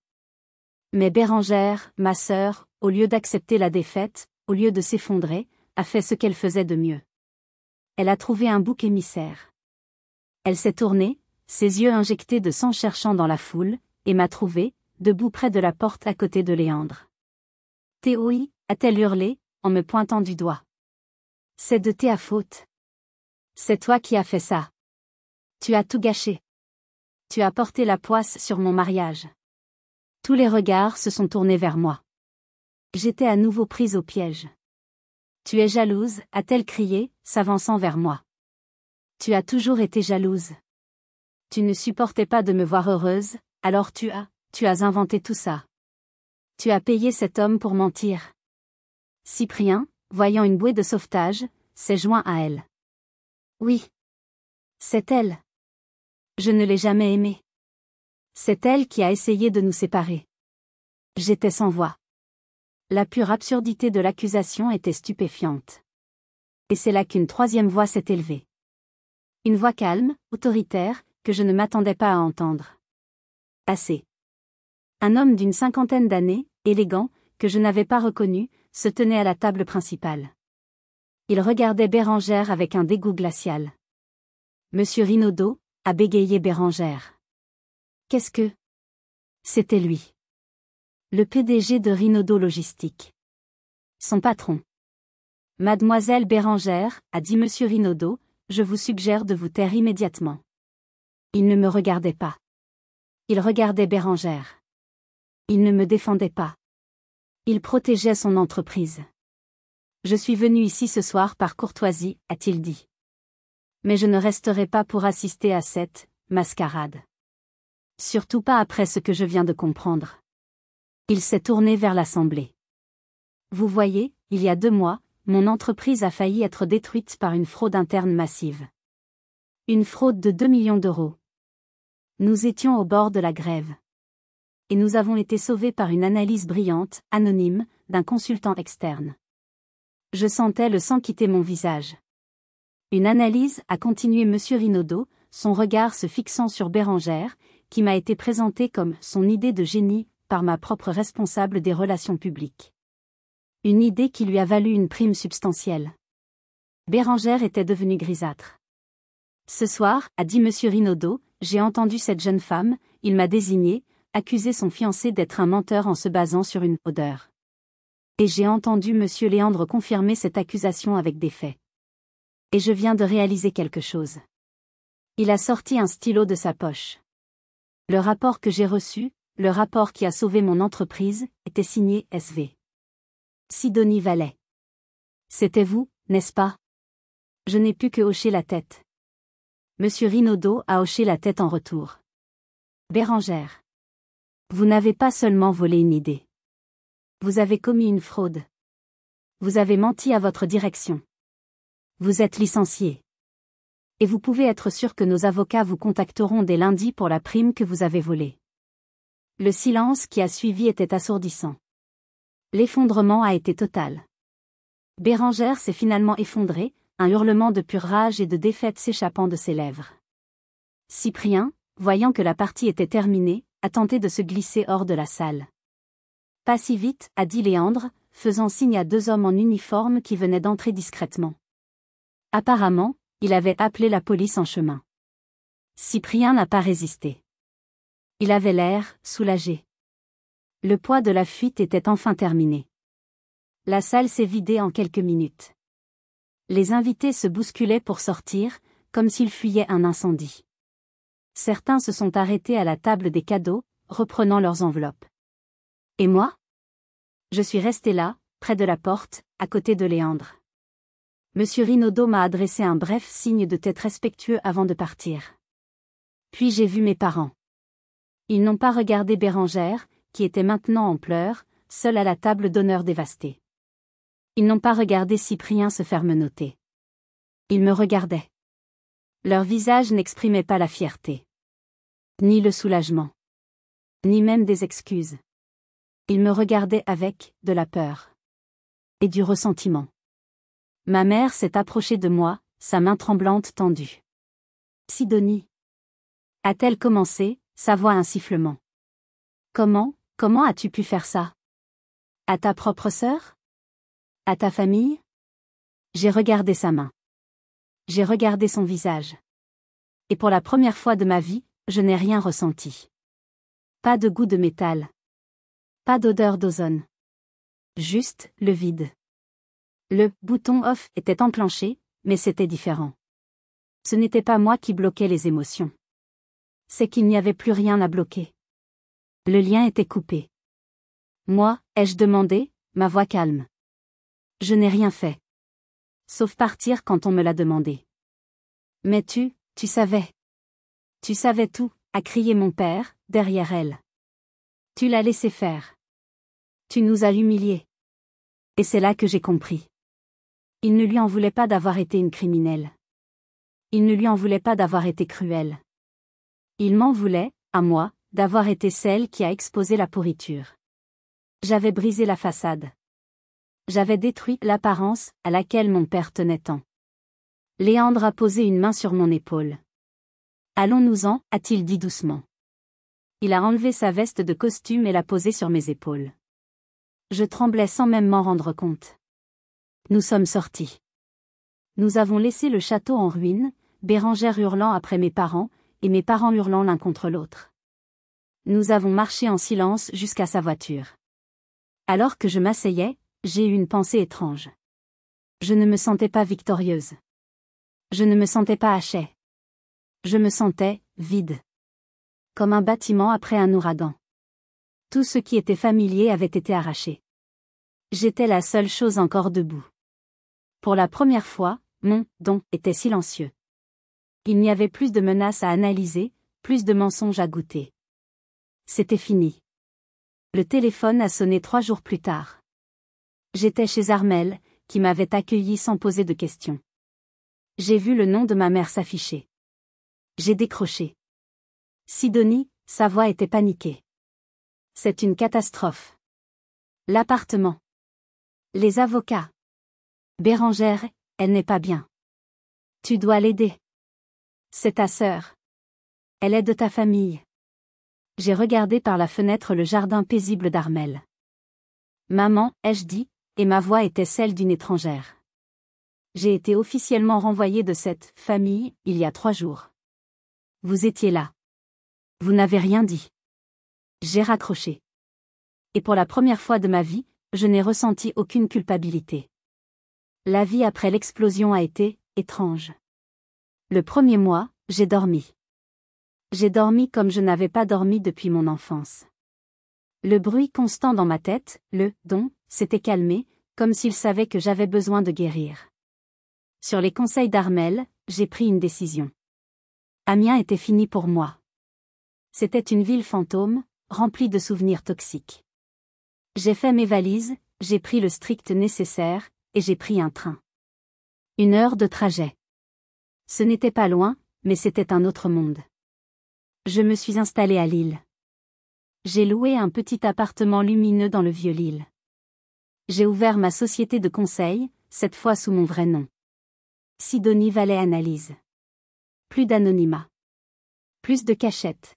Mais Bérengère, ma sœur, au lieu d'accepter la défaite, au lieu de s'effondrer, a fait ce qu'elle faisait de mieux. Elle a trouvé un bouc émissaire. Elle s'est tournée, ses yeux injectés de sang cherchant dans la foule, et m'a trouvé, debout près de la porte à côté de Léandre. Théoï, a-t-elle hurlé, en me pointant du doigt. C'est de ta faute. C'est toi qui as fait ça. Tu as tout gâché. Tu as porté la poisse sur mon mariage. Tous les regards se sont tournés vers moi. J'étais à nouveau prise au piège. Tu es jalouse, a-t-elle crié, s'avançant vers moi. Tu as toujours été jalouse. Tu ne supportais pas de me voir heureuse, alors tu as inventé tout ça. Tu as payé cet homme pour mentir. Cyprien, voyant une bouée de sauvetage, s'est joint à elle. Oui. C'est elle. Je ne l'ai jamais aimée. C'est elle qui a essayé de nous séparer. J'étais sans voix. La pure absurdité de l'accusation était stupéfiante. Et c'est là qu'une troisième voix s'est élevée. Une voix calme, autoritaire, que je ne m'attendais pas à entendre. Assez. Un homme d'une cinquantaine d'années, élégant, que je n'avais pas reconnu, se tenait à la table principale. Il regardait Bérengère avec un dégoût glacial. Monsieur Rinaudot, a bégayé Bérengère. Qu'est-ce que... C'était lui. Le PDG de Rinaudot Logistique. Son patron. Mademoiselle Bérengère, a dit Monsieur Rinaudot, je vous suggère de vous taire immédiatement. Il ne me regardait pas. Il regardait Bérengère. Il ne me défendait pas. Il protégeait son entreprise. Je suis venu ici ce soir par courtoisie, a-t-il dit. Mais je ne resterai pas pour assister à cette mascarade. Surtout pas après ce que je viens de comprendre. Il s'est tourné vers l'Assemblée. Vous voyez, il y a 2 mois, mon entreprise a failli être détruite par une fraude interne massive. Une fraude de 2 millions d'euros. Nous étions au bord de la grève. Et nous avons été sauvés par une analyse brillante, anonyme, d'un consultant externe. Je sentais le sang quitter mon visage. Une analyse, a continué Monsieur Rinaudot, son regard se fixant sur Bérengère, qui m'a été présentée comme son idée de génie, par ma propre responsable des relations publiques. Une idée qui lui a valu une prime substantielle. Bérengère était devenue grisâtre. Ce soir, a dit Monsieur Rinaudot, j'ai entendu cette jeune femme, il m'a désigné, accuser son fiancé d'être un menteur en se basant sur une odeur. Et j'ai entendu Monsieur Léandre confirmer cette accusation avec des faits. Et je viens de réaliser quelque chose. Il a sorti un stylo de sa poche. Le rapport que j'ai reçu, le rapport qui a sauvé mon entreprise, était signé SV. Sidonie Vallet. C'était vous, n'est-ce pas? Je n'ai pu que hocher la tête. Monsieur Rinaudot a hoché la tête en retour. Bérengère. Vous n'avez pas seulement volé une idée. Vous avez commis une fraude. Vous avez menti à votre direction. Vous êtes licencié. Et vous pouvez être sûr que nos avocats vous contacteront dès lundi pour la prime que vous avez volée. Le silence qui a suivi était assourdissant. L'effondrement a été total. Bérengère s'est finalement effondrée, un hurlement de pure rage et de défaite s'échappant de ses lèvres. Cyprien, voyant que la partie était terminée, a tenté de se glisser hors de la salle. Pas si vite, a dit Léandre, faisant signe à 2 hommes en uniforme qui venaient d'entrer discrètement. Apparemment, il avait appelé la police en chemin. Cyprien n'a pas résisté. Il avait l'air soulagé. Le poids de la fuite était enfin terminé. La salle s'est vidée en quelques minutes. Les invités se bousculaient pour sortir, comme s'ils fuyaient un incendie. Certains se sont arrêtés à la table des cadeaux, reprenant leurs enveloppes. Et moi? Je suis resté là, près de la porte, à côté de Léandre. Monsieur Rinaudot m'a adressé un bref signe de tête respectueux avant de partir. Puis j'ai vu mes parents. Ils n'ont pas regardé Bérengère, qui était maintenant en pleurs, seule à la table d'honneur dévastée. Ils n'ont pas regardé Cyprien se faire menotter. Ils me regardaient. Leur visage n'exprimait pas la fierté. Ni le soulagement. Ni même des excuses. Ils me regardaient avec de la peur. Et du ressentiment. Ma mère s'est approchée de moi, sa main tremblante tendue. Sidonie. A-t-elle commencé, sa voix un sifflement. Comment as-tu pu faire ça? À ta propre sœur? À ta famille? J'ai regardé sa main. J'ai regardé son visage. Et pour la première fois de ma vie, je n'ai rien ressenti. Pas de goût de métal. Pas d'odeur d'ozone. Juste, le vide. Le bouton off était enclenché, mais c'était différent. Ce n'était pas moi qui bloquais les émotions. C'est qu'il n'y avait plus rien à bloquer. Le lien était coupé. Moi, ai-je demandé, ma voix calme. Je n'ai rien fait. Sauf partir quand on me l'a demandé. Mais tu savais. Tu savais tout, a crié mon père, derrière elle. Tu l'as laissé faire. Tu nous as humiliés. Et c'est là que j'ai compris. Il ne lui en voulait pas d'avoir été une criminelle. Il ne lui en voulait pas d'avoir été cruelle. Il m'en voulait, à moi, d'avoir été celle qui a exposé la pourriture. J'avais brisé la façade. J'avais détruit l'apparence à laquelle mon père tenait tant. Léandre a posé une main sur mon épaule. Allons-nous-en, a-t-il dit doucement. Il a enlevé sa veste de costume et l'a posée sur mes épaules. Je tremblais sans même m'en rendre compte. Nous sommes sortis. Nous avons laissé le château en ruine, Bérengère hurlant après mes parents, et mes parents hurlant l'un contre l'autre. Nous avons marché en silence jusqu'à sa voiture. Alors que je m'asseyais, j'ai eu une pensée étrange. Je ne me sentais pas victorieuse. Je ne me sentais pas hachée. Je me sentais vide. Comme un bâtiment après un ouragan. Tout ce qui était familier avait été arraché. J'étais la seule chose encore debout. Pour la première fois, mon don était silencieux. Il n'y avait plus de menaces à analyser, plus de mensonges à goûter. C'était fini. Le téléphone a sonné 3 jours plus tard. J'étais chez Armelle, qui m'avait accueilli sans poser de questions. J'ai vu le nom de ma mère s'afficher. J'ai décroché. Sidonie, sa voix était paniquée. C'est une catastrophe. L'appartement. Les avocats. Bérengère, elle n'est pas bien. Tu dois l'aider. C'est ta sœur. Elle est de ta famille. J'ai regardé par la fenêtre le jardin paisible d'Armelle. Maman, ai-je dit, et ma voix était celle d'une étrangère. J'ai été officiellement renvoyée de cette famille il y a 3 jours. Vous étiez là. Vous n'avez rien dit. J'ai raccroché. Et pour la première fois de ma vie, je n'ai ressenti aucune culpabilité. La vie après l'explosion a été étrange. Le premier mois, j'ai dormi. J'ai dormi comme je n'avais pas dormi depuis mon enfance. Le bruit constant dans ma tête, le don, s'était calmé, comme s'il savait que j'avais besoin de guérir. Sur les conseils d'Armelle, j'ai pris une décision. Amiens était fini pour moi. C'était une ville fantôme, remplie de souvenirs toxiques. J'ai fait mes valises, j'ai pris le strict nécessaire, et j'ai pris un train. 1 heure de trajet. Ce n'était pas loin, mais c'était un autre monde. Je me suis installée à Lille. J'ai loué un petit appartement lumineux dans le vieux Lille. J'ai ouvert ma société de conseil, cette fois sous mon vrai nom. Sidonie Vallet Analyse. Plus d'anonymat. Plus de cachette.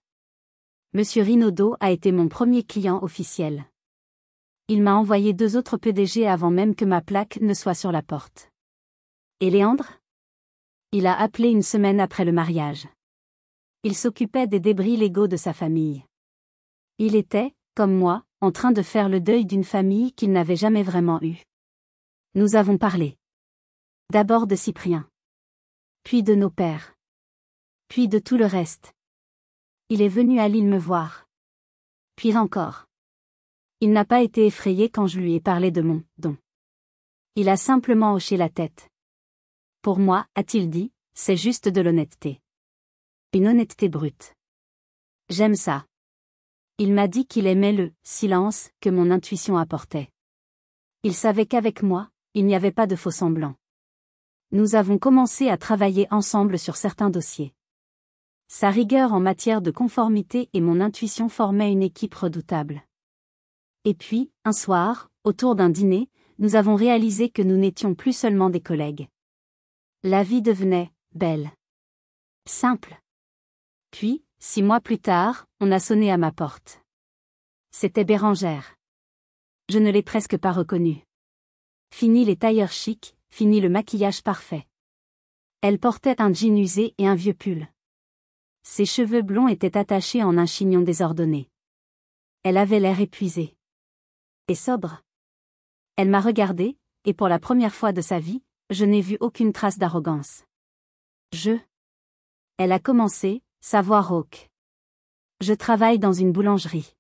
Monsieur Rinaudot a été mon premier client officiel. Il m'a envoyé 2 autres PDG avant même que ma plaque ne soit sur la porte. Et Léandre ? Il a appelé 1 semaine après le mariage. Il s'occupait des débris légaux de sa famille. Il était, comme moi, en train de faire le deuil d'une famille qu'il n'avait jamais vraiment eue. Nous avons parlé. D'abord de Cyprien. Puis de nos pères. Puis de tout le reste. Il est venu à Lille me voir. Puis encore. Il n'a pas été effrayé quand je lui ai parlé de mon don. Il a simplement hoché la tête. Pour moi, a-t-il dit, c'est juste de l'honnêteté. Une honnêteté brute. J'aime ça. Il m'a dit qu'il aimait le silence que mon intuition apportait. Il savait qu'avec moi, il n'y avait pas de faux semblants. Nous avons commencé à travailler ensemble sur certains dossiers. Sa rigueur en matière de conformité et mon intuition formaient une équipe redoutable. Et puis, un soir, autour d'un dîner, nous avons réalisé que nous n'étions plus seulement des collègues. La vie devenait belle. Simple. Puis, 6 mois plus tard, on a sonné à ma porte. C'était Bérengère. Je ne l'ai presque pas reconnue. Fini les tailleurs chics, fini le maquillage parfait. Elle portait un jean usé et un vieux pull. Ses cheveux blonds étaient attachés en un chignon désordonné. Elle avait l'air épuisée. Et sobre. Elle m'a regardé, et pour la première fois de sa vie, je n'ai vu aucune trace d'arrogance. Elle a commencé, sa voix rauque. Je travaille dans une boulangerie.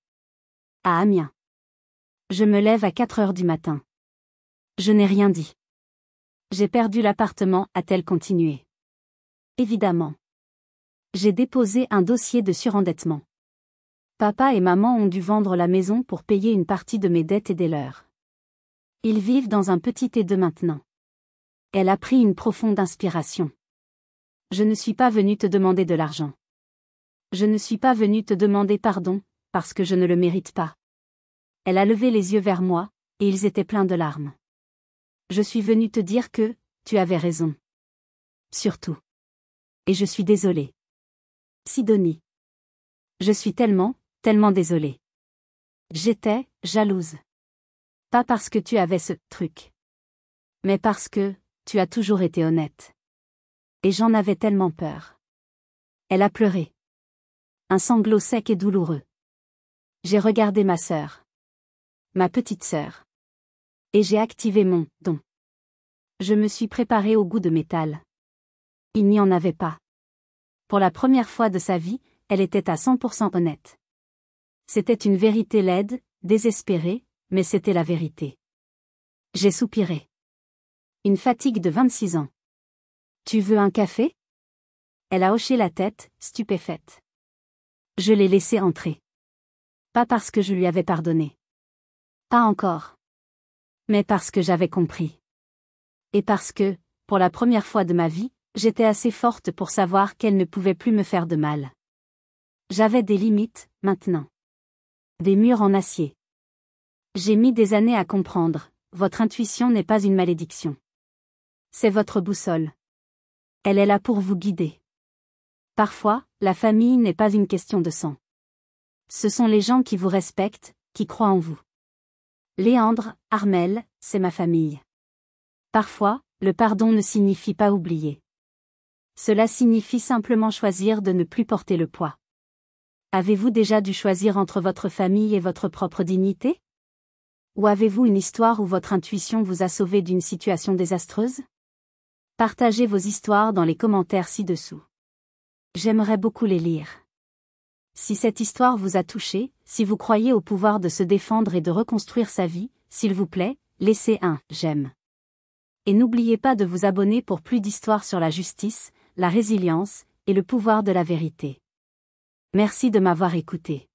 À Amiens. Je me lève à 4 heures du matin. Je n'ai rien dit. J'ai perdu l'appartement, a-t-elle continué. Évidemment. J'ai déposé un dossier de surendettement. Papa et maman ont dû vendre la maison pour payer une partie de mes dettes et des leurs. Ils vivent dans un petit T2 maintenant. Elle a pris une profonde inspiration. Je ne suis pas venue te demander de l'argent. Je ne suis pas venue te demander pardon, parce que je ne le mérite pas. Elle a levé les yeux vers moi, et ils étaient pleins de larmes. Je suis venue te dire que, tu avais raison. Surtout. Et je suis désolée. Sidonie. Je suis tellement désolée. J'étais jalouse. Pas parce que tu avais ce truc. Mais parce que, tu as toujours été honnête. Et j'en avais tellement peur. Elle a pleuré. Un sanglot sec et douloureux. J'ai regardé ma sœur. Ma petite sœur. Et j'ai activé mon don. Je me suis préparée au goût de métal. Il n'y en avait pas. Pour la première fois de sa vie, elle était à 100% honnête. C'était une vérité laide, désespérée, mais c'était la vérité. J'ai soupiré. Une fatigue de 26 ans. Tu veux un café? Elle a hoché la tête, stupéfaite. Je l'ai laissée entrer. Pas parce que je lui avais pardonné. Pas encore. Mais parce que j'avais compris. Et parce que, pour la première fois de ma vie, j'étais assez forte pour savoir qu'elle ne pouvait plus me faire de mal. J'avais des limites, maintenant. Des murs en acier. J'ai mis des années à comprendre, votre intuition n'est pas une malédiction. C'est votre boussole. Elle est là pour vous guider. Parfois, la famille n'est pas une question de sang. Ce sont les gens qui vous respectent, qui croient en vous. Léandre, Armelle, c'est ma famille. Parfois, le pardon ne signifie pas oublier. Cela signifie simplement choisir de ne plus porter le poids. Avez-vous déjà dû choisir entre votre famille et votre propre dignité? Ou avez-vous une histoire où votre intuition vous a sauvé d'une situation désastreuse? Partagez vos histoires dans les commentaires ci-dessous. J'aimerais beaucoup les lire. Si cette histoire vous a touché, si vous croyez au pouvoir de se défendre et de reconstruire sa vie, s'il vous plaît, laissez un « j'aime ». Et n'oubliez pas de vous abonner pour plus d'histoires sur la justice, la résilience, et le pouvoir de la vérité. Merci de m'avoir écouté.